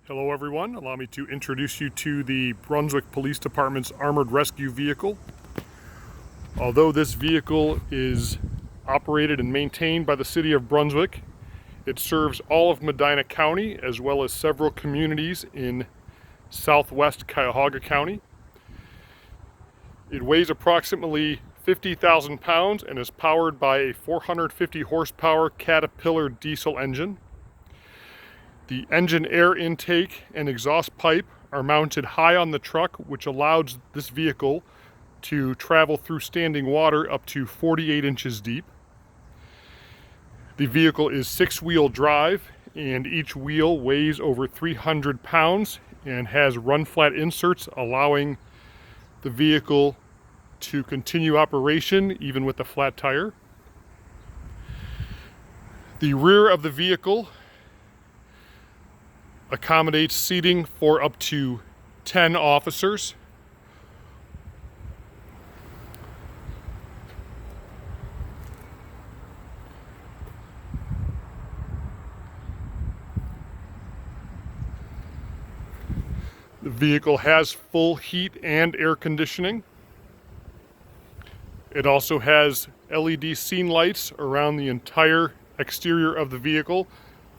Hello everyone, allow me to introduce you to the Brunswick Police Department's armored rescue vehicle. Although this vehicle is operated and maintained by the city of Brunswick, it serves all of Medina County as well as several communities in southwest Cuyahoga County. It weighs approximately 50,000 pounds and is powered by a 450 horsepower Caterpillar diesel engine. The engine air intake and exhaust pipe are mounted high on the truck, which allows this vehicle to travel through standing water up to 48 inches deep. The vehicle is 6-wheel drive, and each wheel weighs over 300 pounds and has run-flat inserts, allowing the vehicle to continue operation even with a flat tire. The rear of the vehicle accommodates seating for up to 10 officers. The vehicle has full heat and air conditioning. It also has LED scene lights around the entire exterior of the vehicle,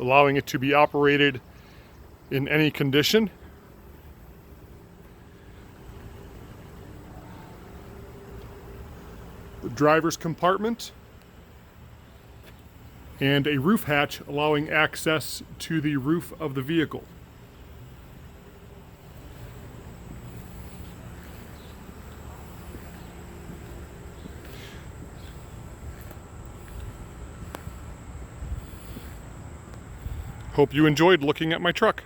allowing it to be operated in any condition. The driver's compartment and a roof hatch allowing access to the roof of the vehicle. Hope you enjoyed looking at my truck.